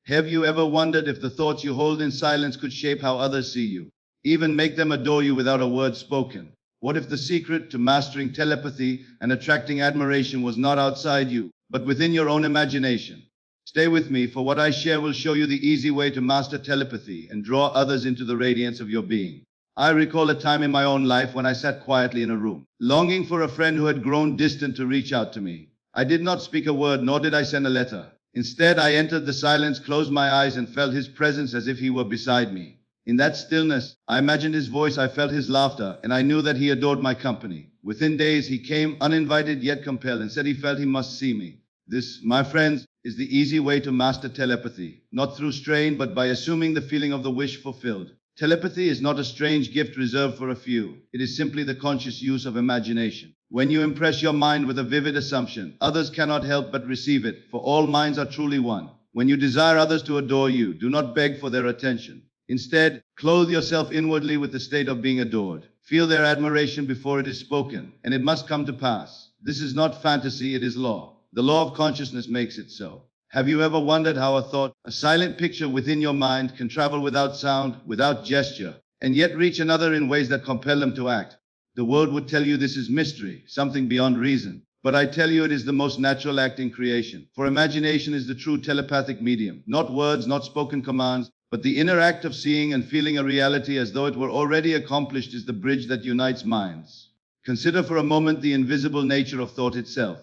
Have you ever wondered if the thoughts you hold in silence could shape how others see you, even make them adore you without a word spoken? What if the secret to mastering telepathy and attracting admiration was not outside you, but within your own imagination? Stay with me, for what I share will show you the easy way to master telepathy and draw others into the radiance of your being. I recall a time in my own life when I sat quietly in a room, longing for a friend who had grown distant to reach out to me. I did not speak a word, nor did I send a letter. Instead, I entered the silence, closed my eyes, and felt his presence as if he were beside me. In that stillness, I imagined his voice, I felt his laughter, and I knew that he adored my company. Within days, he came, uninvited yet compelled, and said he felt he must see me. This, my friends, is the easy way to master telepathy, not through strain, but by assuming the feeling of the wish fulfilled. Telepathy is not a strange gift reserved for a few. It is simply the conscious use of imagination. When you impress your mind with a vivid assumption, others cannot help but receive it, for all minds are truly one. When you desire others to adore you, do not beg for their attention. Instead, clothe yourself inwardly with the state of being adored. Feel their admiration before it is spoken, and it must come to pass. This is not fantasy, it is law. The law of consciousness makes it so. Have you ever wondered how a thought, a silent picture within your mind, can travel without sound, without gesture, and yet reach another in ways that compel them to act? The world would tell you this is mystery, something beyond reason. But I tell you it is the most natural act in creation. For imagination is the true telepathic medium. Not words, not spoken commands, but the inner act of seeing and feeling a reality as though it were already accomplished is the bridge that unites minds. Consider for a moment the invisible nature of thought itself.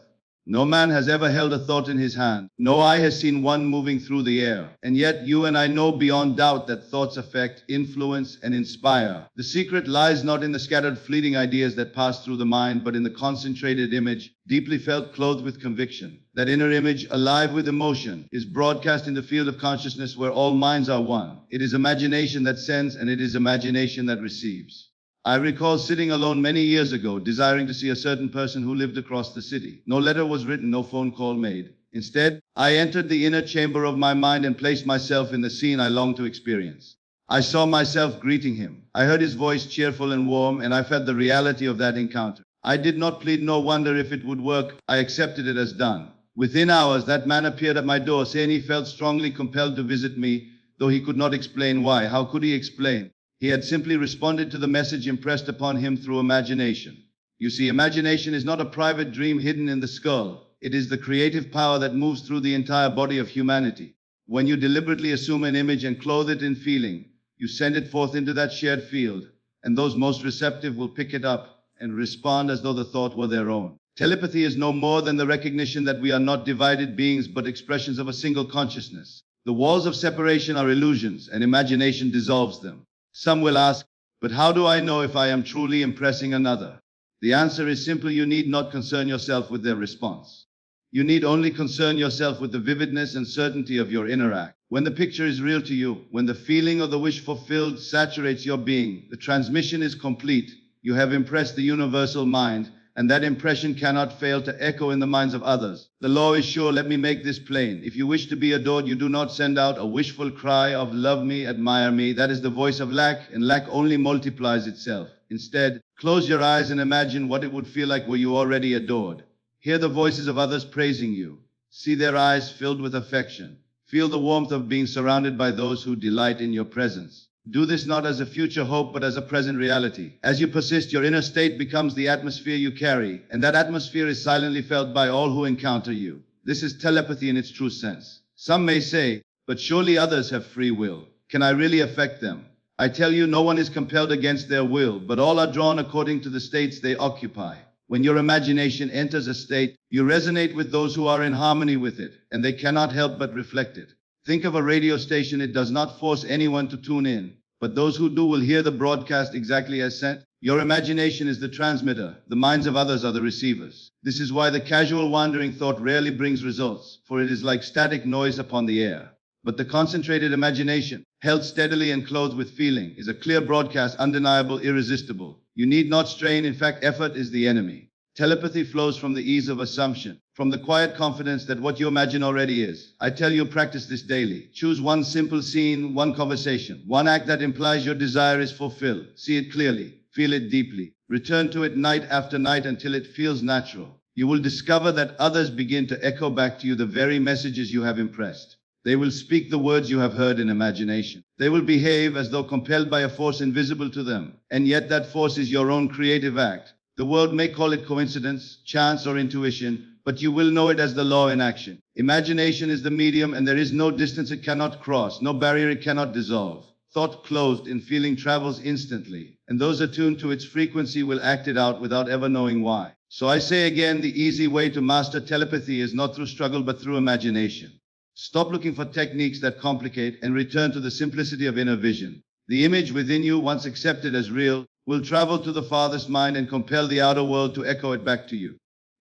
No man has ever held a thought in his hand. No eye has seen one moving through the air. And yet you and I know beyond doubt that thoughts affect, influence, and inspire. The secret lies not in the scattered fleeting ideas that pass through the mind, but in the concentrated image, deeply felt, clothed with conviction. That inner image, alive with emotion, is broadcast in the field of consciousness where all minds are one. It is imagination that sends, and it is imagination that receives. I recall sitting alone many years ago, desiring to see a certain person who lived across the city. No letter was written, no phone call made. Instead, I entered the inner chamber of my mind and placed myself in the scene I longed to experience. I saw myself greeting him. I heard his voice, cheerful and warm, and I felt the reality of that encounter. I did not plead nor wonder if it would work. I accepted it as done. Within hours, that man appeared at my door, saying he felt strongly compelled to visit me, though he could not explain why. How could he explain? He had simply responded to the message impressed upon him through imagination. You see, imagination is not a private dream hidden in the skull. It is the creative power that moves through the entire body of humanity. When you deliberately assume an image and clothe it in feeling, you send it forth into that shared field, and those most receptive will pick it up and respond as though the thought were their own. Telepathy is no more than the recognition that we are not divided beings, but expressions of a single consciousness. The walls of separation are illusions, and imagination dissolves them. Some will ask, but how do I know if I am truly impressing another? The answer is simple: you need not concern yourself with their response. You need only concern yourself with the vividness and certainty of your inner act. When the picture is real to you, when the feeling of the wish fulfilled saturates your being, the transmission is complete. You have impressed the universal mind, and that impression cannot fail to echo in the minds of others. The law is sure. Let me make this plain. If you wish to be adored, you do not send out a wishful cry of love me, admire me. That is the voice of lack, and lack only multiplies itself. Instead, close your eyes and imagine what it would feel like were you already adored. Hear the voices of others praising you. See their eyes filled with affection. Feel the warmth of being surrounded by those who delight in your presence. Do this not as a future hope, but as a present reality. As you persist, your inner state becomes the atmosphere you carry, and that atmosphere is silently felt by all who encounter you. This is telepathy in its true sense. Some may say, but surely others have free will. Can I really affect them? I tell you, no one is compelled against their will, but all are drawn according to the states they occupy. When your imagination enters a state, you resonate with those who are in harmony with it, and they cannot help but reflect it. Think of a radio station. It does not force anyone to tune in, but those who do will hear the broadcast exactly as sent. Your imagination is the transmitter. The minds of others are the receivers. This is why the casual wandering thought rarely brings results, for it is like static noise upon the air. But the concentrated imagination, held steadily and clothed with feeling, is a clear broadcast, undeniable, irresistible. You need not strain. In fact, effort is the enemy. Telepathy flows from the ease of assumption, from the quiet confidence that what you imagine already is. I tell you, practice this daily. Choose one simple scene, one conversation, one act that implies your desire is fulfilled. See it clearly, feel it deeply. Return to it night after night until it feels natural. You will discover that others begin to echo back to you the very messages you have impressed. They will speak the words you have heard in imagination. They will behave as though compelled by a force invisible to them, and yet that force is your own creative act. The world may call it coincidence, chance, or intuition, but you will know it as the law in action. Imagination is the medium, and there is no distance it cannot cross, no barrier it cannot dissolve. Thought clothed in feeling travels instantly, and those attuned to its frequency will act it out without ever knowing why. So I say again, the easy way to master telepathy is not through struggle but through imagination. Stop looking for techniques that complicate and return to the simplicity of inner vision. The image within you, once accepted as real, will travel to the farthest mind and compel the outer world to echo it back to you.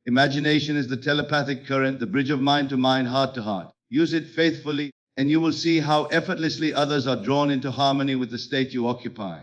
Imagination is the telepathic current, the bridge of mind to mind, heart to heart. Use it faithfully, and you will see how effortlessly others are drawn into harmony with the state you occupy.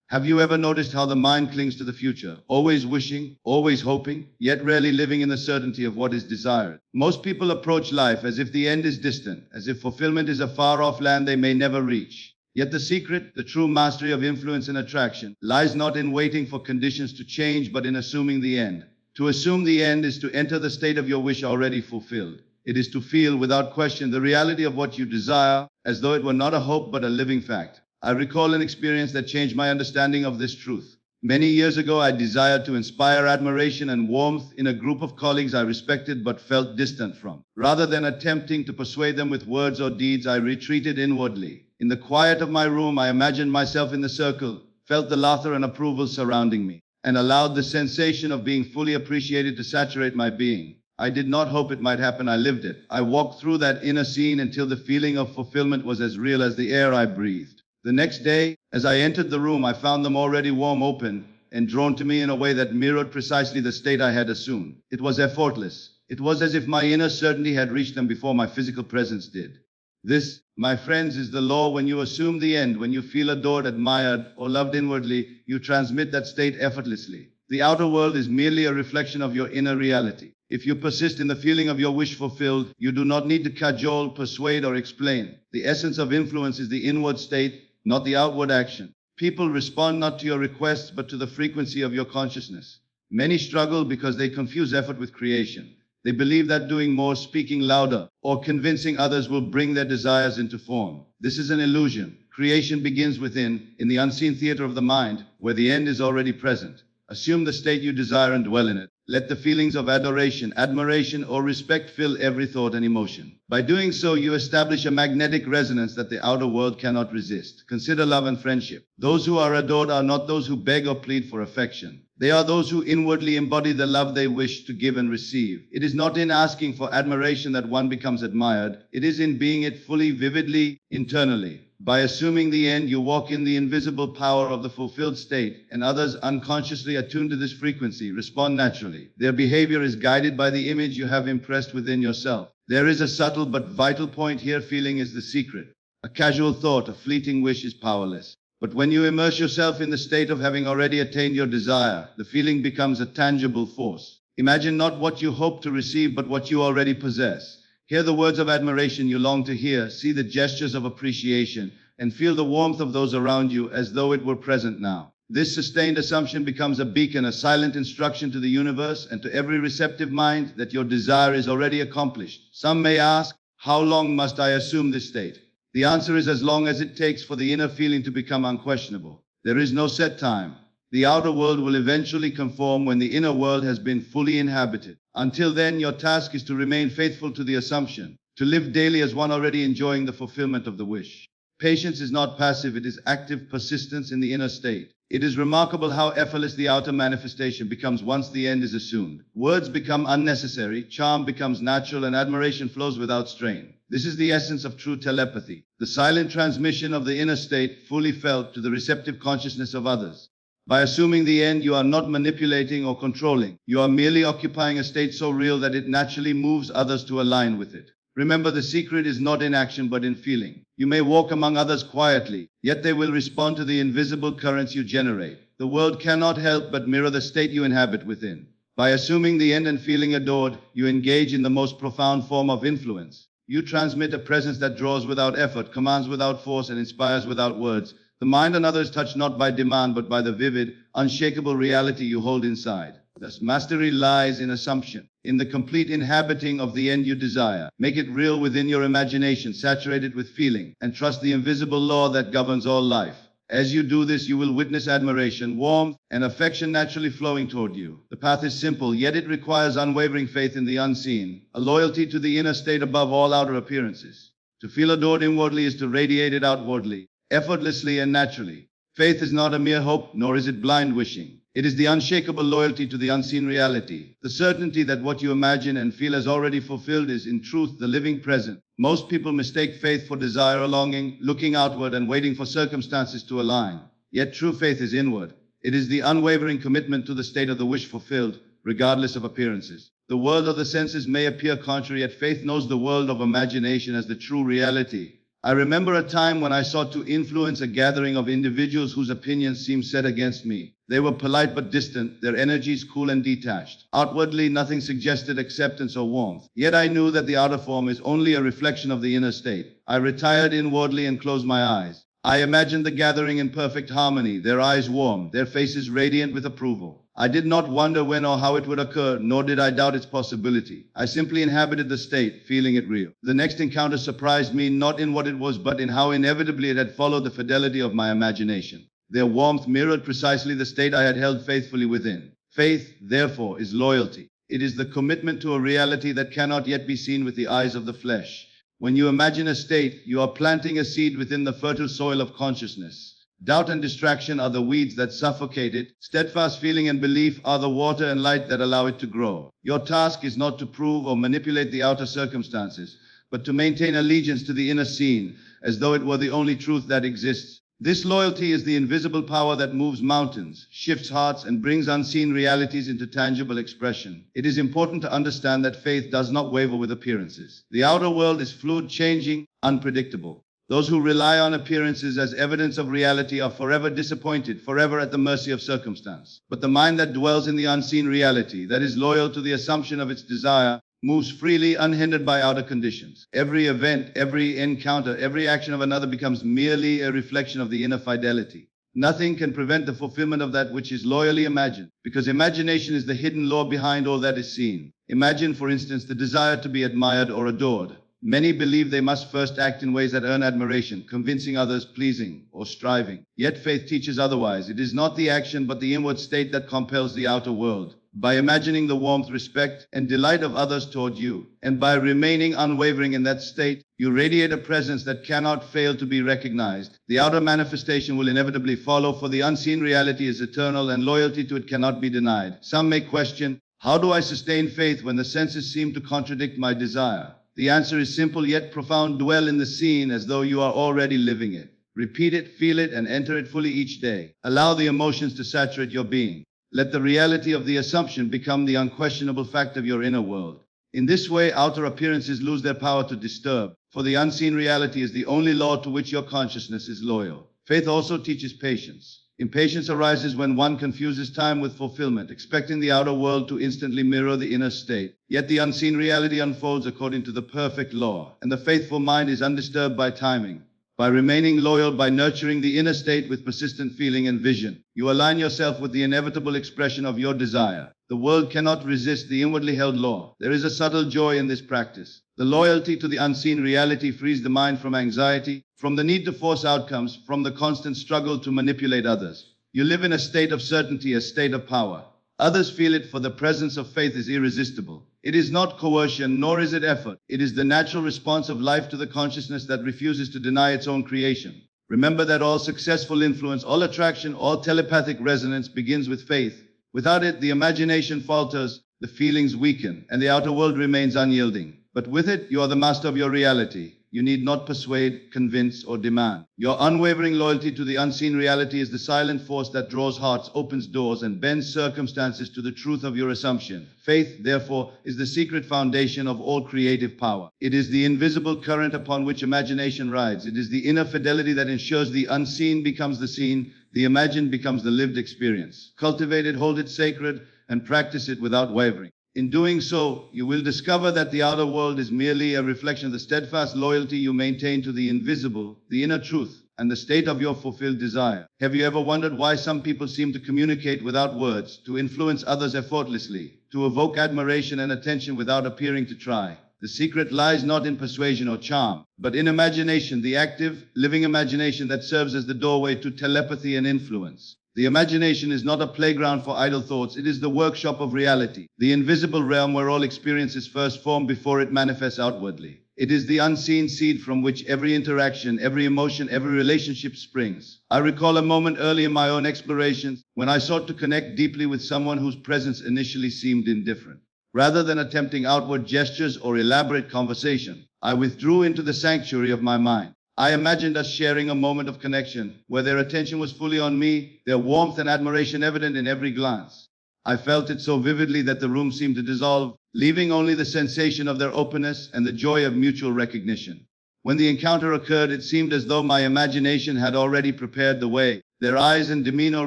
Have you ever noticed how the mind clings to the future, always wishing, always hoping, yet rarely living in the certainty of what is desired? Most people approach life as if the end is distant, as if fulfillment is a far-off land they may never reach. Yet the secret, the true mastery of influence and attraction, lies not in waiting for conditions to change, but in assuming the end. To assume the end is to enter the state of your wish already fulfilled. It is to feel, without question, the reality of what you desire, as though it were not a hope but a living fact. I recall an experience that changed my understanding of this truth. Many years ago, I desired to inspire admiration and warmth in a group of colleagues I respected but felt distant from. Rather than attempting to persuade them with words or deeds, I retreated inwardly. In the quiet of my room, I imagined myself in the circle, felt the laughter and approval surrounding me, and allowed the sensation of being fully appreciated to saturate my being. I did not hope it might happen, I lived it. I walked through that inner scene until the feeling of fulfillment was as real as the air I breathed. The next day, as I entered the room, I found them already warm, open, and drawn to me in a way that mirrored precisely the state I had assumed. It was effortless. It was as if my inner certainty had reached them before my physical presence did. This, my friends, is the law. When you assume the end, when you feel adored, admired, or loved inwardly, you transmit that state effortlessly. The outer world is merely a reflection of your inner reality. If you persist in the feeling of your wish fulfilled, you do not need to cajole, persuade, or explain. The essence of influence is the inward state, not the outward action. People respond not to your requests, but to the frequency of your consciousness. Many struggle because they confuse effort with creation. They believe that doing more, speaking louder, or convincing others will bring their desires into form. This is an illusion. Creation begins within, in the unseen theater of the mind, where the end is already present. Assume the state you desire and dwell in it. Let the feelings of adoration, admiration, or respect fill every thought and emotion. By doing so, you establish a magnetic resonance that the outer world cannot resist. Consider love and friendship. Those who are adored are not those who beg or plead for affection. They are those who inwardly embody the love they wish to give and receive. It is not in asking for admiration that one becomes admired. It is in being it fully, vividly, internally. By assuming the end, you walk in the invisible power of the fulfilled state, and others, unconsciously attuned to this frequency, respond naturally. Their behavior is guided by the image you have impressed within yourself. There is a subtle but vital point here. Feeling is the secret. A casual thought, a fleeting wish is powerless. But when you immerse yourself in the state of having already attained your desire, the feeling becomes a tangible force. Imagine not what you hope to receive, but what you already possess. Hear the words of admiration you long to hear, see the gestures of appreciation, and feel the warmth of those around you as though it were present now. This sustained assumption becomes a beacon, a silent instruction to the universe and to every receptive mind that your desire is already accomplished. Some may ask, how long must I assume this state? The answer is as long as it takes for the inner feeling to become unquestionable. There is no set time. The outer world will eventually conform when the inner world has been fully inhabited. Until then, your task is to remain faithful to the assumption, to live daily as one already enjoying the fulfillment of the wish. Patience is not passive, it is active persistence in the inner state. It is remarkable how effortless the outer manifestation becomes once the end is assumed. Words become unnecessary, charm becomes natural, and admiration flows without strain. This is the essence of true telepathy, the silent transmission of the inner state, fully felt, to the receptive consciousness of others. By assuming the end, you are not manipulating or controlling. You are merely occupying a state so real that it naturally moves others to align with it. Remember, the secret is not in action but in feeling. You may walk among others quietly, yet they will respond to the invisible currents you generate. The world cannot help but mirror the state you inhabit within. By assuming the end and feeling adored, you engage in the most profound form of influence. You transmit a presence that draws without effort, commands without force, and inspires without words. The mind and others touch not by demand but by the vivid, unshakable reality you hold inside. Thus, mastery lies in assumption, in the complete inhabiting of the end you desire. Make it real within your imagination, saturate it with feeling, and trust the invisible law that governs all life. As you do this, you will witness admiration, warmth, and affection naturally flowing toward you. The path is simple, yet it requires unwavering faith in the unseen, a loyalty to the inner state above all outer appearances. To feel adored inwardly is to radiate it outwardly, effortlessly and naturally. Faith is not a mere hope, nor is it blind wishing. It is the unshakable loyalty to the unseen reality, the certainty that what you imagine and feel as already fulfilled is in truth the living present. Most people mistake faith for desire or longing, looking outward and waiting for circumstances to align. Yet true faith is inward. It is the unwavering commitment to the state of the wish fulfilled, regardless of appearances. The world of the senses may appear contrary, yet faith knows the world of imagination as the true reality. I remember a time when I sought to influence a gathering of individuals whose opinions seemed set against me. They were polite but distant, their energies cool and detached. Outwardly, nothing suggested acceptance or warmth. Yet I knew that the outer form is only a reflection of the inner state. I retired inwardly and closed my eyes. I imagined the gathering in perfect harmony, their eyes warm, their faces radiant with approval. I did not wonder when or how it would occur, nor did I doubt its possibility. I simply inhabited the state, feeling it real. The next encounter surprised me not in what it was, but in how inevitably it had followed the fidelity of my imagination. Their warmth mirrored precisely the state I had held faithfully within. Faith, therefore, is loyalty. It is the commitment to a reality that cannot yet be seen with the eyes of the flesh. When you imagine a state, you are planting a seed within the fertile soil of consciousness. Doubt and distraction are the weeds that suffocate it. Steadfast feeling and belief are the water and light that allow it to grow. Your task is not to prove or manipulate the outer circumstances, but to maintain allegiance to the inner scene, as though it were the only truth that exists. This loyalty is the invisible power that moves mountains, shifts hearts, and brings unseen realities into tangible expression. It is important to understand that faith does not waver with appearances. The outer world is fluid, changing, unpredictable. Those who rely on appearances as evidence of reality are forever disappointed, forever at the mercy of circumstance. But the mind that dwells in the unseen reality, that is loyal to the assumption of its desire, moves freely, unhindered by outer conditions. Every event, every encounter, every action of another becomes merely a reflection of the inner fidelity. Nothing can prevent the fulfillment of that which is loyally imagined, because imagination is the hidden law behind all that is seen. Imagine, for instance, the desire to be admired or adored. Many believe they must first act in ways that earn admiration, convincing others, pleasing, or striving. Yet faith teaches otherwise. It is not the action but the inward state that compels the outer world. By imagining the warmth, respect, and delight of others toward you, and by remaining unwavering in that state, you radiate a presence that cannot fail to be recognized. The outer manifestation will inevitably follow, for the unseen reality is eternal and loyalty to it cannot be denied. Some may question, how do I sustain faith when the senses seem to contradict my desire? The answer is simple yet profound. Dwell in the scene as though you are already living it. Repeat it, feel it, and enter it fully each day. Allow the emotions to saturate your being. Let the reality of the assumption become the unquestionable fact of your inner world. In this way, outer appearances lose their power to disturb, for the unseen reality is the only law to which your consciousness is loyal. Faith also teaches patience. Impatience arises when one confuses time with fulfillment, expecting the outer world to instantly mirror the inner state. Yet the unseen reality unfolds according to the perfect law, and the faithful mind is undisturbed by timing. By remaining loyal, by nurturing the inner state with persistent feeling and vision, you align yourself with the inevitable expression of your desire. The world cannot resist the inwardly held law. There is a subtle joy in this practice. The loyalty to the unseen reality frees the mind from anxiety, from the need to force outcomes, from the constant struggle to manipulate others. You live in a state of certainty, a state of power. Others feel it, for the presence of faith is irresistible. It is not coercion, nor is it effort. It is the natural response of life to the consciousness that refuses to deny its own creation. Remember that all successful influence, all attraction, all telepathic resonance begins with faith. Without it, the imagination falters, the feelings weaken, and the outer world remains unyielding. But with it, you are the master of your reality. You need not persuade, convince, or demand. Your unwavering loyalty to the unseen reality is the silent force that draws hearts, opens doors, and bends circumstances to the truth of your assumption. Faith, therefore, is the secret foundation of all creative power. It is the invisible current upon which imagination rides. It is the inner fidelity that ensures the unseen becomes the seen, the imagined becomes the lived experience. Cultivate it, hold it sacred, and practice it without wavering. In doing so, you will discover that the outer world is merely a reflection of the steadfast loyalty you maintain to the invisible, the inner truth. and the state of your fulfilled desire. Have you ever wondered why some people seem to communicate without words, to influence others effortlessly, to evoke admiration and attention without appearing to try? The secret lies not in persuasion or charm, but in imagination, the active, living imagination that serves as the doorway to telepathy and influence. The imagination is not a playground for idle thoughts, it is the workshop of reality, the invisible realm where all experience is first formed before it manifests outwardly. It is the unseen seed from which every interaction, every emotion, every relationship springs. I recall a moment early in my own explorations when I sought to connect deeply with someone whose presence initially seemed indifferent. Rather than attempting outward gestures or elaborate conversation, I withdrew into the sanctuary of my mind. I imagined us sharing a moment of connection where their attention was fully on me, their warmth and admiration evident in every glance. I felt it so vividly that the room seemed to dissolve, leaving only the sensation of their openness and the joy of mutual recognition. When the encounter occurred, it seemed as though my imagination had already prepared the way. Their eyes and demeanor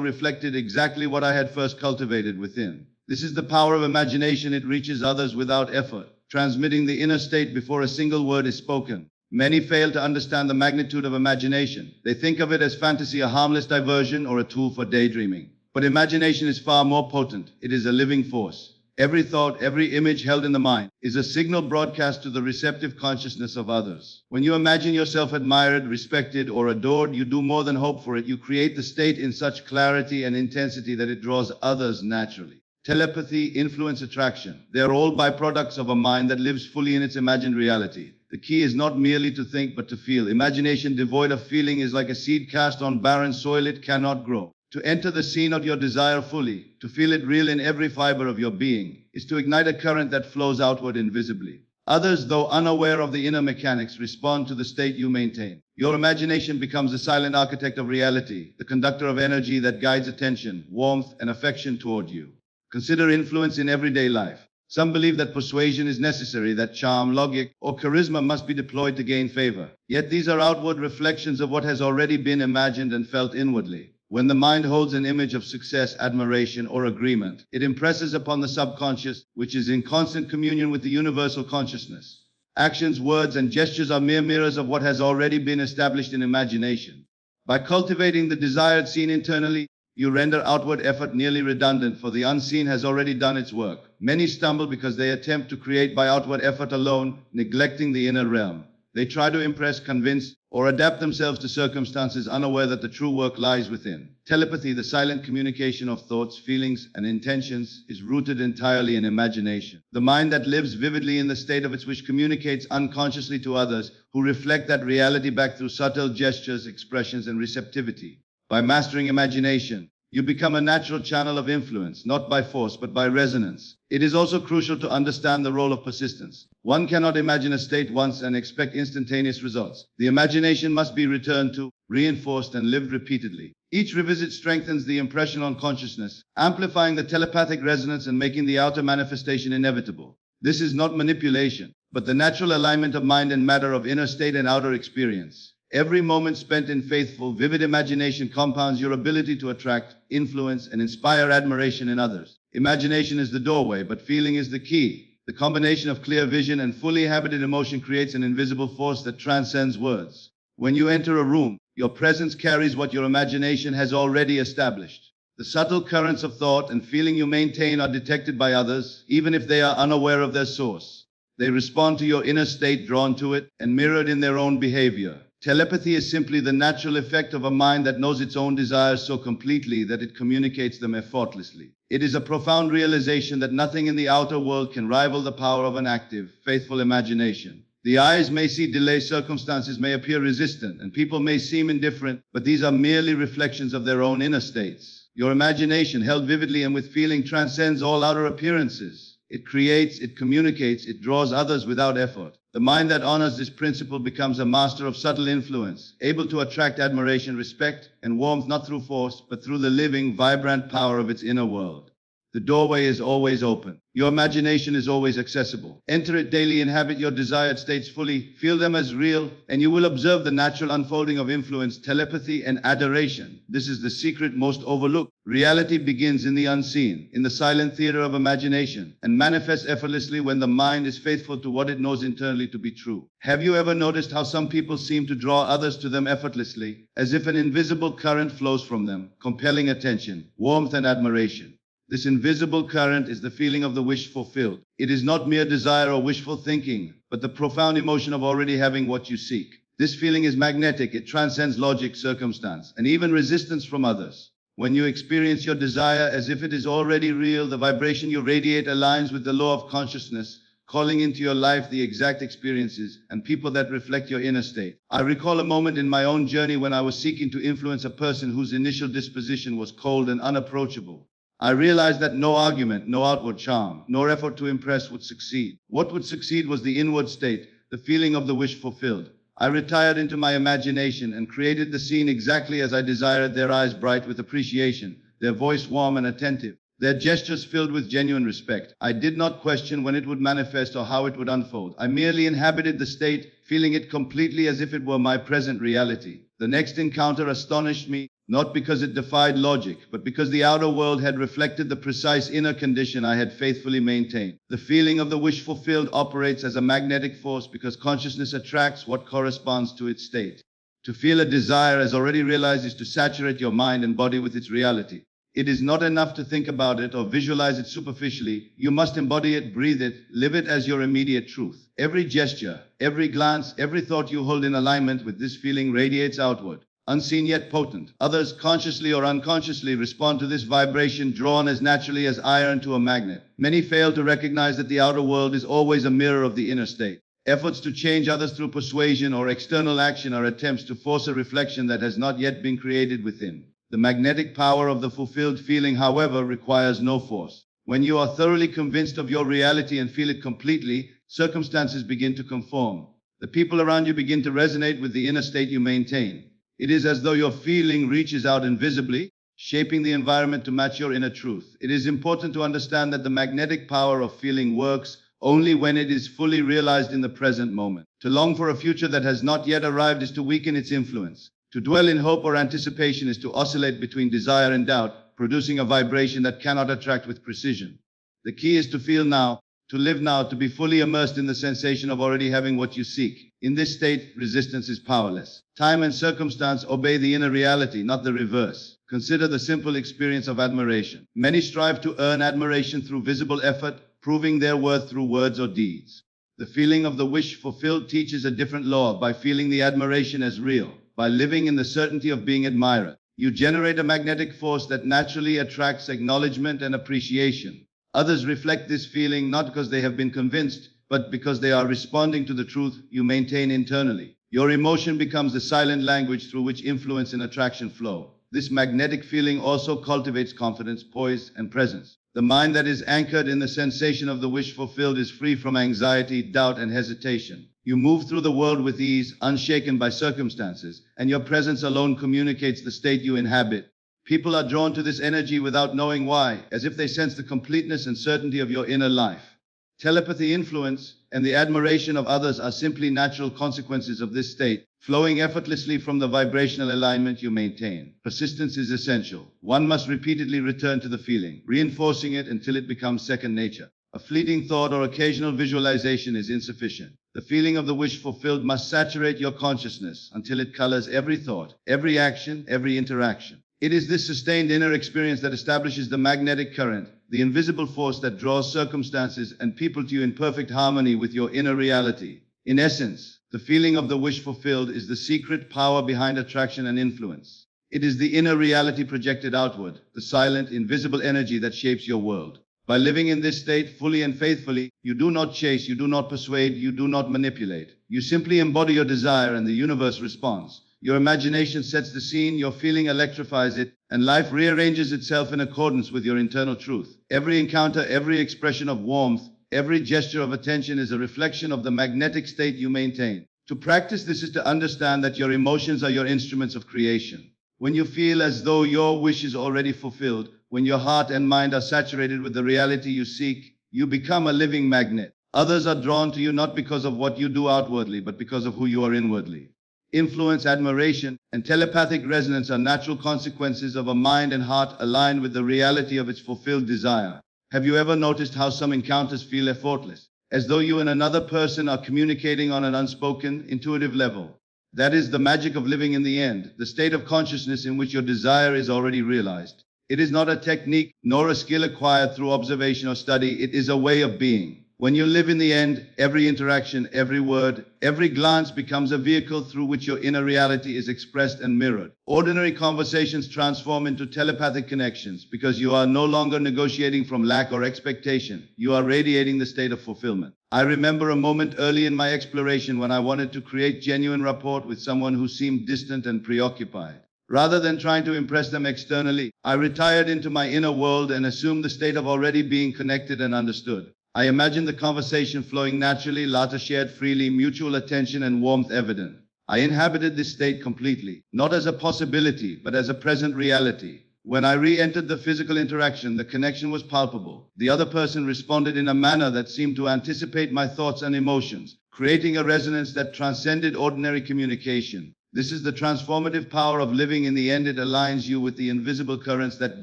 reflected exactly what I had first cultivated within. This is the power of imagination. It reaches others without effort, transmitting the inner state before a single word is spoken. Many fail to understand the magnitude of imagination. They think of it as fantasy, a harmless diversion, or a tool for daydreaming. But imagination is far more potent. It is a living force. Every thought, every image held in the mind is a signal broadcast to the receptive consciousness of others. When you imagine yourself admired, respected, or adored, you do more than hope for it. You create the state in such clarity and intensity that it draws others naturally. Telepathy, influence, attraction. They are all byproducts of a mind that lives fully in its imagined reality. The key is not merely to think, but to feel. Imagination devoid of feeling is like a seed cast on barren soil. It cannot grow. To enter the scene of your desire fully, to feel it real in every fiber of your being, is to ignite a current that flows outward invisibly. Others, though unaware of the inner mechanics, respond to the state you maintain. Your imagination becomes the silent architect of reality, the conductor of energy that guides attention, warmth, and affection toward you. Consider influence in everyday life. Some believe that persuasion is necessary, that charm, logic, or charisma must be deployed to gain favor. Yet these are outward reflections of what has already been imagined and felt inwardly. When the mind holds an image of success, admiration, or agreement, it impresses upon the subconscious, which is in constant communion with the universal consciousness. Actions, words, and gestures are mere mirrors of what has already been established in imagination. By cultivating the desired scene internally, you render outward effort nearly redundant, for the unseen has already done its work. Many stumble because they attempt to create by outward effort alone, neglecting the inner realm. They try to impress, convince, or adapt themselves to circumstances, unaware that the true work lies within. Telepathy, the silent communication of thoughts, feelings, and intentions, is rooted entirely in imagination. The mind that lives vividly in the state of its wish communicates unconsciously to others, who reflect that reality back through subtle gestures, expressions, and receptivity. By mastering imagination, you become a natural channel of influence, not by force, but by resonance. It is also crucial to understand the role of persistence. One cannot imagine a state once and expect instantaneous results. The imagination must be returned to, reinforced, and lived repeatedly. Each revisit strengthens the impression on consciousness, amplifying the telepathic resonance and making the outer manifestation inevitable. This is not manipulation, but the natural alignment of mind and matter, of inner state and outer experience. Every moment spent in faithful, vivid imagination compounds your ability to attract, influence, and inspire admiration in others. Imagination is the doorway, but feeling is the key. The combination of clear vision and fully inhabited emotion creates an invisible force that transcends words. When you enter a room, your presence carries what your imagination has already established. The subtle currents of thought and feeling you maintain are detected by others, even if they are unaware of their source. They respond to your inner state, drawn to it, and mirrored in their own behavior. Telepathy is simply the natural effect of a mind that knows its own desires so completely that it communicates them effortlessly. It is a profound realization that nothing in the outer world can rival the power of an active, faithful imagination. The eyes may see delay, circumstances may appear resistant, and people may seem indifferent, but these are merely reflections of their own inner states. Your imagination, held vividly and with feeling, transcends all outer appearances. It creates, it communicates, it draws others without effort. The mind that honors this principle becomes a master of subtle influence, able to attract admiration, respect, and warmth not through force, but through the living, vibrant power of its inner world. The doorway is always open. Your imagination is always accessible. Enter it daily, inhabit your desired states fully, feel them as real, and you will observe the natural unfolding of influence, telepathy, and adoration. This is the secret most overlooked. Reality begins in the unseen, in the silent theater of imagination, and manifests effortlessly when the mind is faithful to what it knows internally to be true. Have you ever noticed how some people seem to draw others to them effortlessly, as if an invisible current flows from them, compelling attention, warmth, and admiration? This invisible current is the feeling of the wish fulfilled. It is not mere desire or wishful thinking, but the profound emotion of already having what you seek. This feeling is magnetic. It transcends logic, circumstance, and even resistance from others. When you experience your desire as if it is already real, the vibration you radiate aligns with the law of consciousness, calling into your life the exact experiences and people that reflect your inner state. I recall a moment in my own journey when I was seeking to influence a person whose initial disposition was cold and unapproachable. I realized that no argument, no outward charm, nor effort to impress would succeed. What would succeed was the inward state, the feeling of the wish fulfilled. I retired into my imagination and created the scene exactly as I desired, their eyes bright with appreciation, their voice warm and attentive, their gestures filled with genuine respect. I did not question when it would manifest or how it would unfold. I merely inhabited the state, feeling it completely as if it were my present reality. The next encounter astonished me, not because it defied logic, but because the outer world had reflected the precise inner condition I had faithfully maintained. The feeling of the wish fulfilled operates as a magnetic force because consciousness attracts what corresponds to its state. To feel a desire as already realized is to saturate your mind and body with its reality. It is not enough to think about it or visualize it superficially. You must embody it, breathe it, live it as your immediate truth. Every gesture, every glance, every thought you hold in alignment with this feeling radiates outward. Unseen yet potent. Others, consciously or unconsciously, respond to this vibration, drawn as naturally as iron to a magnet. Many fail to recognize that the outer world is always a mirror of the inner state. Efforts to change others through persuasion or external action are attempts to force a reflection that has not yet been created within. The magnetic power of the fulfilled feeling, however, requires no force. When you are thoroughly convinced of your reality and feel it completely, circumstances begin to conform. The people around you begin to resonate with the inner state you maintain. It is as though your feeling reaches out invisibly, shaping the environment to match your inner truth. It is important to understand that the magnetic power of feeling works only when it is fully realized in the present moment. To long for a future that has not yet arrived is to weaken its influence. To dwell in hope or anticipation is to oscillate between desire and doubt, producing a vibration that cannot attract with precision. The key is to feel now, to live now, to be fully immersed in the sensation of already having what you seek. In this state, resistance is powerless. Time and circumstance obey the inner reality, not the reverse. Consider the simple experience of admiration. Many strive to earn admiration through visible effort, proving their worth through words or deeds. The feeling of the wish fulfilled teaches a different law. By feeling the admiration as real, by living in the certainty of being admired, you generate a magnetic force that naturally attracts acknowledgement and appreciation. Others reflect this feeling not because they have been convinced, but because they are responding to the truth you maintain internally. Your emotion becomes the silent language through which influence and attraction flow. This magnetic feeling also cultivates confidence, poise, and presence. The mind that is anchored in the sensation of the wish fulfilled is free from anxiety, doubt, and hesitation. You move through the world with ease, unshaken by circumstances, and your presence alone communicates the state you inhabit. People are drawn to this energy without knowing why, as if they sense the completeness and certainty of your inner life. Telepathy, influence, and the admiration of others are simply natural consequences of this state, flowing effortlessly from the vibrational alignment you maintain. Persistence is essential. One must repeatedly return to the feeling, reinforcing it until it becomes second nature. A fleeting thought or occasional visualization is insufficient. The feeling of the wish fulfilled must saturate your consciousness until it colors every thought, every action, every interaction. It is this sustained inner experience that establishes the magnetic current, the invisible force that draws circumstances and people to you in perfect harmony with your inner reality. In essence, the feeling of the wish fulfilled is the secret power behind attraction and influence. It is the inner reality projected outward, the silent, invisible energy that shapes your world. By living in this state fully and faithfully, you do not chase, you do not persuade, you do not manipulate. You simply embody your desire and the universe responds. Your imagination sets the scene, your feeling electrifies it, and life rearranges itself in accordance with your internal truth. Every encounter, every expression of warmth, every gesture of attention is a reflection of the magnetic state you maintain. To practice this is to understand that your emotions are your instruments of creation. When you feel as though your wish is already fulfilled, when your heart and mind are saturated with the reality you seek, you become a living magnet. Others are drawn to you not because of what you do outwardly, but because of who you are inwardly. Influence, admiration, and telepathic resonance are natural consequences of a mind and heart aligned with the reality of its fulfilled desire. Have you ever noticed how some encounters feel effortless, as though you and another person are communicating on an unspoken, intuitive level? That is the magic of living in the end, the state of consciousness in which your desire is already realized. It is not a technique, nor a skill acquired through observation or study. It is a way of being. When you live in the end, every interaction, every word, every glance becomes a vehicle through which your inner reality is expressed and mirrored. Ordinary conversations transform into telepathic connections because you are no longer negotiating from lack or expectation. You are radiating the state of fulfillment. I remember a moment early in my exploration when I wanted to create genuine rapport with someone who seemed distant and preoccupied. Rather than trying to impress them externally, I retired into my inner world and assumed the state of already being connected and understood. I imagined the conversation flowing naturally, laughter shared freely, mutual attention and warmth evident. I inhabited this state completely, not as a possibility, but as a present reality. When I re-entered the physical interaction, the connection was palpable. The other person responded in a manner that seemed to anticipate my thoughts and emotions, creating a resonance that transcended ordinary communication. This is the transformative power of living in the end. It aligns you with the invisible currents that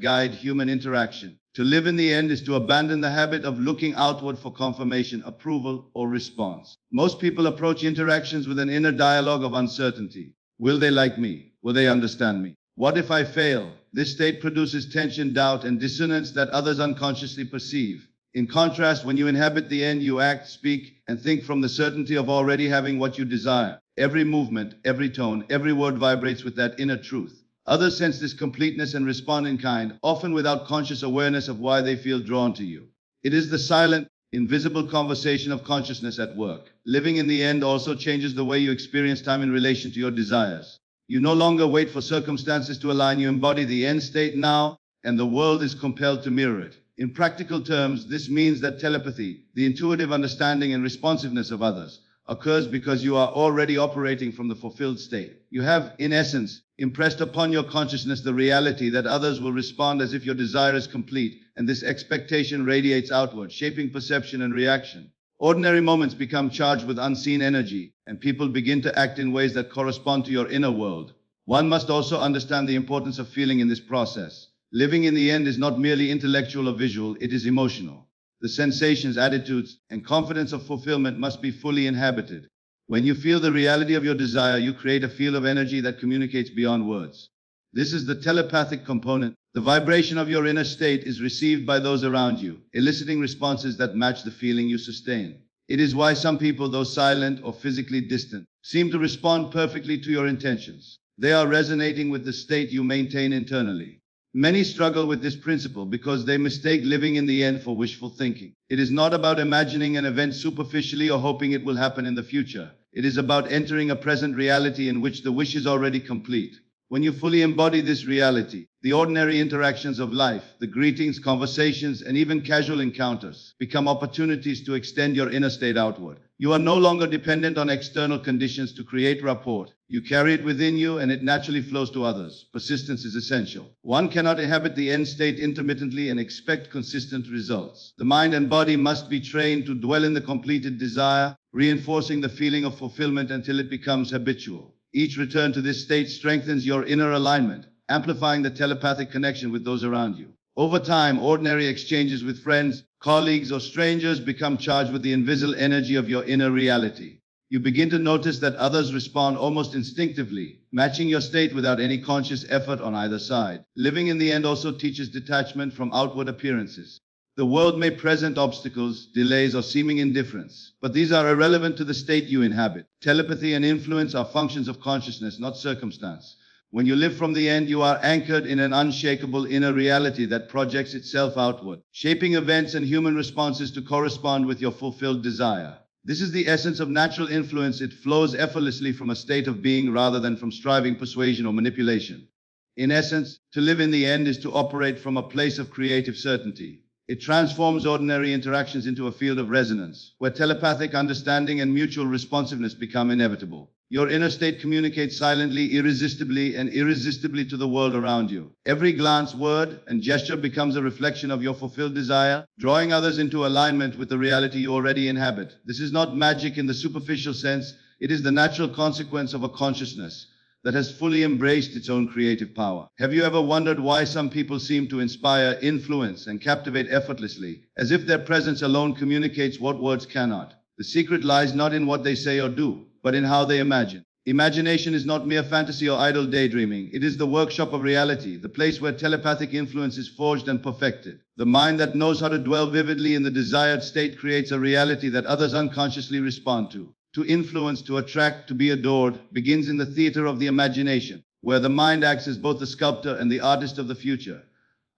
guide human interaction. To live in the end is to abandon the habit of looking outward for confirmation, approval, or response. Most people approach interactions with an inner dialogue of uncertainty. Will they like me? Will they understand me? What if I fail? This state produces tension, doubt, and dissonance that others unconsciously perceive. In contrast, when you inhabit the end, you act, speak, and think from the certainty of already having what you desire. Every movement, every tone, every word vibrates with that inner truth. Others sense this completeness and respond in kind, often without conscious awareness of why they feel drawn to you. It is the silent, invisible conversation of consciousness at work. Living in the end also changes the way you experience time in relation to your desires. You no longer wait for circumstances to align. You embody the end state now, and the world is compelled to mirror it. In practical terms, this means that telepathy, the intuitive understanding and responsiveness of others, occurs because you are already operating from the fulfilled state. You have, in essence, impressed upon your consciousness the reality that others will respond as if your desire is complete, and this expectation radiates outward, shaping perception and reaction. Ordinary moments become charged with unseen energy, and people begin to act in ways that correspond to your inner world. One must also understand the importance of feeling in this process. Living in the end is not merely intellectual or visual, it is emotional. The sensations, attitudes, and confidence of fulfillment must be fully inhabited. When you feel the reality of your desire, you create a field of energy that communicates beyond words. This is the telepathic component. The vibration of your inner state is received by those around you, eliciting responses that match the feeling you sustain. It is why some people, though silent or physically distant, seem to respond perfectly to your intentions. They are resonating with the state you maintain internally. Many struggle with this principle because they mistake living in the end for wishful thinking. It is not about imagining an event superficially or hoping it will happen in the future. It is about entering a present reality in which the wish is already complete. When you fully embody this reality, the ordinary interactions of life, the greetings, conversations, and even casual encounters become opportunities to extend your inner state outward. You are no longer dependent on external conditions to create rapport. You carry it within you and it naturally flows to others. Persistence is essential. One cannot inhabit the end state intermittently and expect consistent results. The mind and body must be trained to dwell in the completed desire, reinforcing the feeling of fulfillment until it becomes habitual. Each return to this state strengthens your inner alignment, amplifying the telepathic connection with those around you. Over time, ordinary exchanges with friends, colleagues, or strangers become charged with the invisible energy of your inner reality. You begin to notice that others respond almost instinctively, matching your state without any conscious effort on either side. Living in the end also teaches detachment from outward appearances. The world may present obstacles, delays, or seeming indifference, but these are irrelevant to the state you inhabit. Telepathy and influence are functions of consciousness, not circumstance. When you live from the end, you are anchored in an unshakable inner reality that projects itself outward, shaping events and human responses to correspond with your fulfilled desire. This is the essence of natural influence. It flows effortlessly from a state of being rather than from striving, persuasion, or manipulation. In essence, to live in the end is to operate from a place of creative certainty. It transforms ordinary interactions into a field of resonance, where telepathic understanding and mutual responsiveness become inevitable. Your inner state communicates silently, irresistibly, and irresistibly to the world around you. Every glance, word, and gesture becomes a reflection of your fulfilled desire, drawing others into alignment with the reality you already inhabit. This is not magic in the superficial sense, it is the natural consequence of a consciousness that has fully embraced its own creative power. Have you ever wondered why some people seem to inspire, influence, and captivate effortlessly, as if their presence alone communicates what words cannot? The secret lies not in what they say or do, but in how they imagine. Imagination is not mere fantasy or idle daydreaming. It is the workshop of reality, the place where telepathic influence is forged and perfected. The mind that knows how to dwell vividly in the desired state creates a reality that others unconsciously respond to. To influence, to attract, to be adored, begins in the theater of the imagination, where the mind acts as both the sculptor and the artist of the future.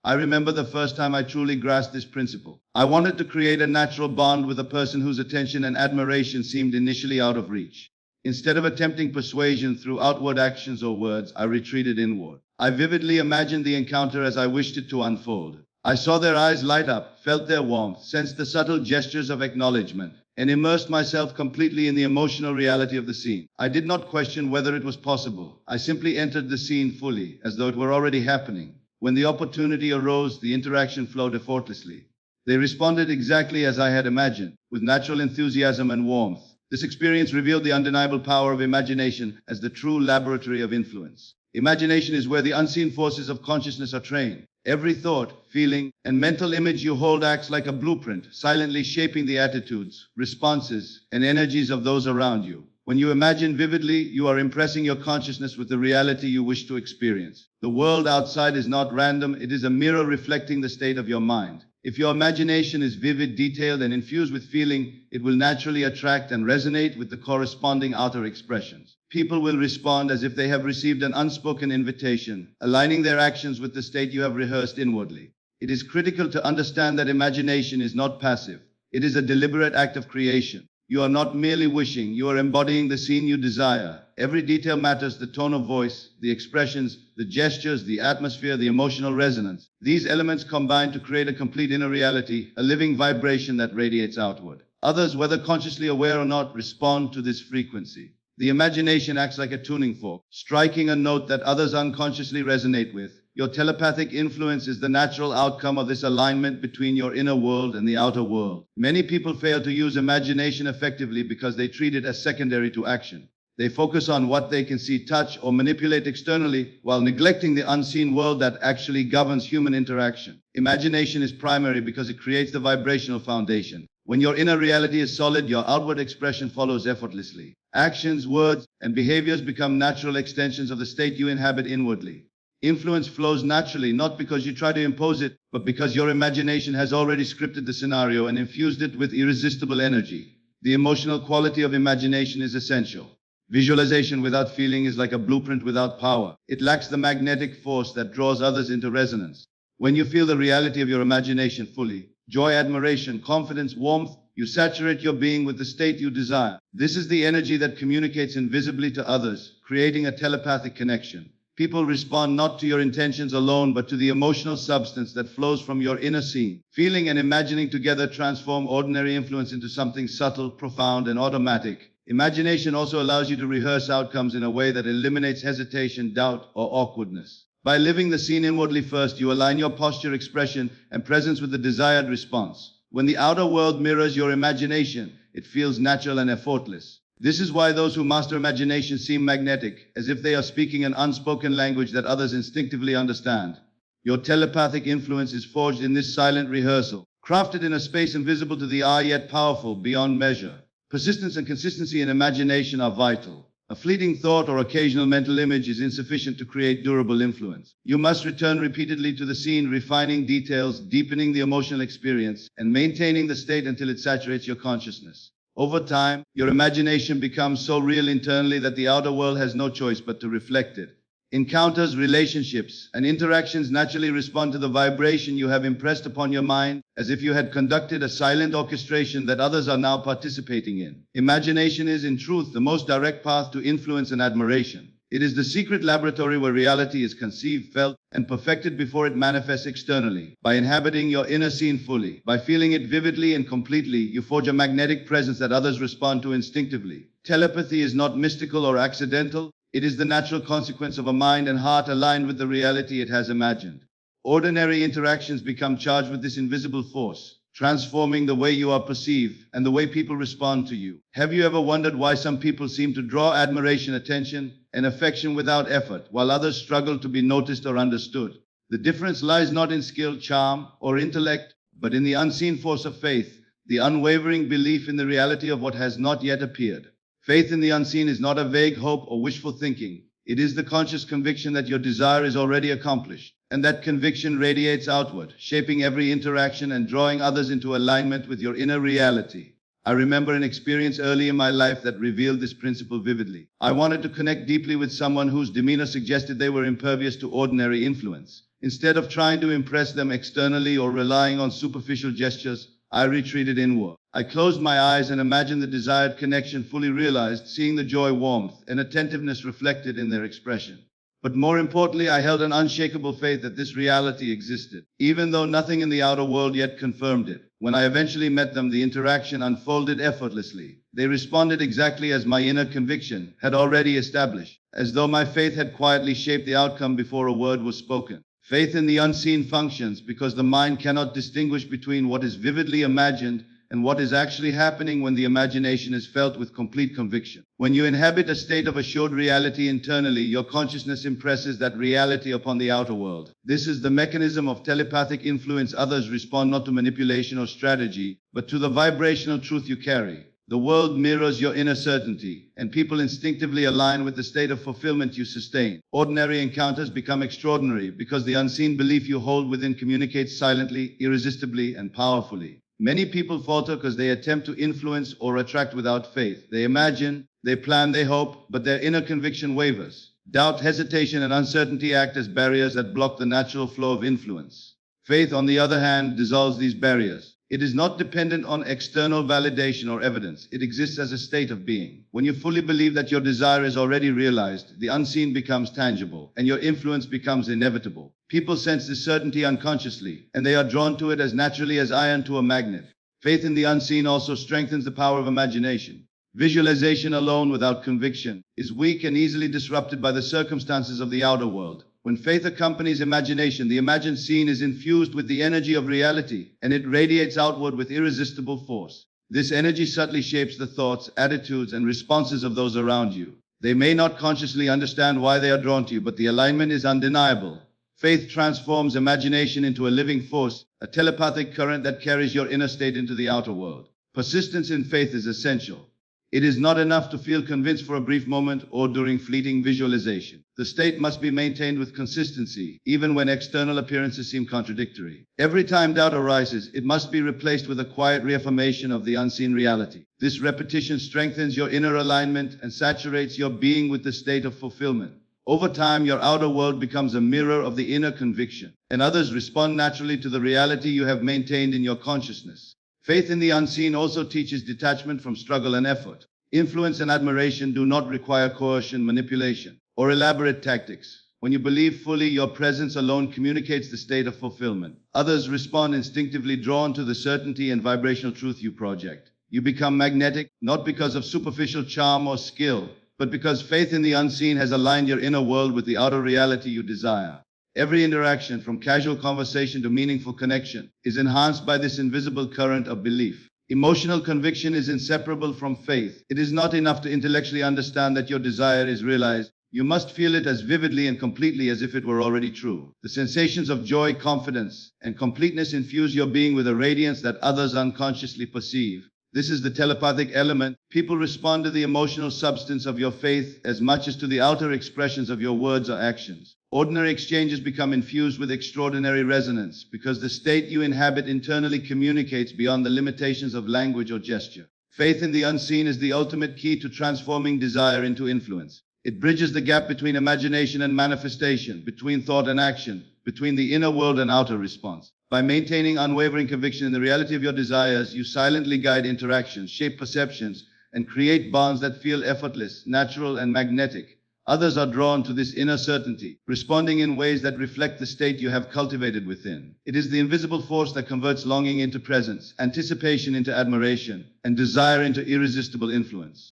I remember the first time I truly grasped this principle. I wanted to create a natural bond with a person whose attention and admiration seemed initially out of reach. Instead of attempting persuasion through outward actions or words, I retreated inward. I vividly imagined the encounter as I wished it to unfold. I saw their eyes light up, felt their warmth, sensed the subtle gestures of acknowledgement, and immersed myself completely in the emotional reality of the scene. I did not question whether it was possible. I simply entered the scene fully, as though it were already happening. When the opportunity arose, the interaction flowed effortlessly. They responded exactly as I had imagined, with natural enthusiasm and warmth. This experience revealed the undeniable power of imagination as the true laboratory of influence. Imagination is where the unseen forces of consciousness are trained. Every thought, feeling, and mental image you hold acts like a blueprint, silently shaping the attitudes, responses, and energies of those around you. When you imagine vividly, you are impressing your consciousness with the reality you wish to experience. The world outside is not random, it is a mirror reflecting the state of your mind. If your imagination is vivid, detailed, and infused with feeling, it will naturally attract and resonate with the corresponding outer expressions. People will respond as if they have received an unspoken invitation, aligning their actions with the state you have rehearsed inwardly. It is critical to understand that imagination is not passive. It is a deliberate act of creation. You are not merely wishing, you are embodying the scene you desire. Every detail matters: the tone of voice, the expressions, the gestures, the atmosphere, the emotional resonance. These elements combine to create a complete inner reality, a living vibration that radiates outward. Others, whether consciously aware or not, respond to this frequency. The imagination acts like a tuning fork, striking a note that others unconsciously resonate with. Your telepathic influence is the natural outcome of this alignment between your inner world and the outer world. Many people fail to use imagination effectively because they treat it as secondary to action. They focus on what they can see, touch, or manipulate externally, while neglecting the unseen world that actually governs human interaction. Imagination is primary because it creates the vibrational foundation. When your inner reality is solid, your outward expression follows effortlessly. Actions, words, and behaviors become natural extensions of the state you inhabit inwardly. Influence flows naturally, not because you try to impose it, but because your imagination has already scripted the scenario and infused it with irresistible energy. The emotional quality of imagination is essential. Visualization without feeling is like a blueprint without power. It lacks the magnetic force that draws others into resonance. When you feel the reality of your imagination fully, joy, admiration, confidence, warmth, you saturate your being with the state you desire. This is the energy that communicates invisibly to others, creating a telepathic connection. People respond not to your intentions alone, but to the emotional substance that flows from your inner scene. Feeling and imagining together transform ordinary influence into something subtle, profound, and automatic. Imagination also allows you to rehearse outcomes in a way that eliminates hesitation, doubt, or awkwardness. By living the scene inwardly first, you align your posture, expression, and presence with the desired response. When the outer world mirrors your imagination, it feels natural and effortless. This is why those who master imagination seem magnetic, as if they are speaking an unspoken language that others instinctively understand. Your telepathic influence is forged in this silent rehearsal, crafted in a space invisible to the eye yet powerful beyond measure. Persistence and consistency in imagination are vital. A fleeting thought or occasional mental image is insufficient to create durable influence. You must return repeatedly to the scene, refining details, deepening the emotional experience, and maintaining the state until it saturates your consciousness. Over time, your imagination becomes so real internally that the outer world has no choice but to reflect it. Encounters, relationships, and interactions naturally respond to the vibration you have impressed upon your mind, as if you had conducted a silent orchestration that others are now participating in. Imagination is, in truth, the most direct path to influence and admiration. It is the secret laboratory where reality is conceived, felt, and perfected before it manifests externally. By inhabiting your inner scene fully, by feeling it vividly and completely, you forge a magnetic presence that others respond to instinctively. Telepathy is not mystical or accidental. It is the natural consequence of a mind and heart aligned with the reality it has imagined. Ordinary interactions become charged with this invisible force, transforming the way you are perceived and the way people respond to you. Have you ever wondered why some people seem to draw admiration, attention, and affection without effort, while others struggle to be noticed or understood? The difference lies not in skill, charm, or intellect, but in the unseen force of faith, the unwavering belief in the reality of what has not yet appeared. Faith in the unseen is not a vague hope or wishful thinking. It is the conscious conviction that your desire is already accomplished, and that conviction radiates outward, shaping every interaction and drawing others into alignment with your inner reality. I remember an experience early in my life that revealed this principle vividly. I wanted to connect deeply with someone whose demeanor suggested they were impervious to ordinary influence. Instead of trying to impress them externally or relying on superficial gestures, I retreated inward. I closed my eyes and imagined the desired connection fully realized, seeing the joy, warmth, and attentiveness reflected in their expression. But more importantly, I held an unshakable faith that this reality existed, even though nothing in the outer world yet confirmed it. When I eventually met them, the interaction unfolded effortlessly. They responded exactly as my inner conviction had already established, as though my faith had quietly shaped the outcome before a word was spoken. Faith in the unseen functions because the mind cannot distinguish between what is vividly imagined and what is actually happening when the imagination is felt with complete conviction. When you inhabit a state of assured reality internally, your consciousness impresses that reality upon the outer world. This is the mechanism of telepathic influence. Others respond not to manipulation or strategy, but to the vibrational truth you carry. The world mirrors your inner certainty, and people instinctively align with the state of fulfillment you sustain. Ordinary encounters become extraordinary because the unseen belief you hold within communicates silently, irresistibly, and powerfully. Many people falter because they attempt to influence or attract without faith. They imagine, they plan, they hope, but their inner conviction wavers. Doubt, hesitation, and uncertainty act as barriers that block the natural flow of influence. Faith, on the other hand, dissolves these barriers. It is not dependent on external validation or evidence. It exists as a state of being. When you fully believe that your desire is already realized, the unseen becomes tangible, and your influence becomes inevitable. People sense this certainty unconsciously, and they are drawn to it as naturally as iron to a magnet. Faith in the unseen also strengthens the power of imagination. Visualization alone without conviction is weak and easily disrupted by the circumstances of the outer world. When faith accompanies imagination, the imagined scene is infused with the energy of reality, and it radiates outward with irresistible force. This energy subtly shapes the thoughts, attitudes, and responses of those around you. They may not consciously understand why they are drawn to you, but the alignment is undeniable. Faith transforms imagination into a living force, a telepathic current that carries your inner state into the outer world. Persistence in faith is essential. It is not enough to feel convinced for a brief moment or during fleeting visualization. The state must be maintained with consistency, even when external appearances seem contradictory. Every time doubt arises, it must be replaced with a quiet reaffirmation of the unseen reality. This repetition strengthens your inner alignment and saturates your being with the state of fulfillment. Over time, your outer world becomes a mirror of the inner conviction, and others respond naturally to the reality you have maintained in your consciousness. Faith in the unseen also teaches detachment from struggle and effort. Influence and admiration do not require coercion, manipulation, or elaborate tactics. When you believe fully, your presence alone communicates the state of fulfillment. Others respond instinctively, drawn to the certainty and vibrational truth you project. You become magnetic, not because of superficial charm or skill, but because faith in the unseen has aligned your inner world with the outer reality you desire. Every interaction, from casual conversation to meaningful connection, is enhanced by this invisible current of belief. Emotional conviction is inseparable from faith. It is not enough to intellectually understand that your desire is realized. You must feel it as vividly and completely as if it were already true. The sensations of joy, confidence, and completeness infuse your being with a radiance that others unconsciously perceive. This is the telepathic element. People respond to the emotional substance of your faith as much as to the outer expressions of your words or actions. Ordinary exchanges become infused with extraordinary resonance because the state you inhabit internally communicates beyond the limitations of language or gesture. Faith in the unseen is the ultimate key to transforming desire into influence. It bridges the gap between imagination and manifestation, between thought and action, between the inner world and outer response. By maintaining unwavering conviction in the reality of your desires, you silently guide interactions, shape perceptions, and create bonds that feel effortless, natural, and magnetic. Others are drawn to this inner certainty, responding in ways that reflect the state you have cultivated within. It is the invisible force that converts longing into presence, anticipation into admiration, and desire into irresistible influence.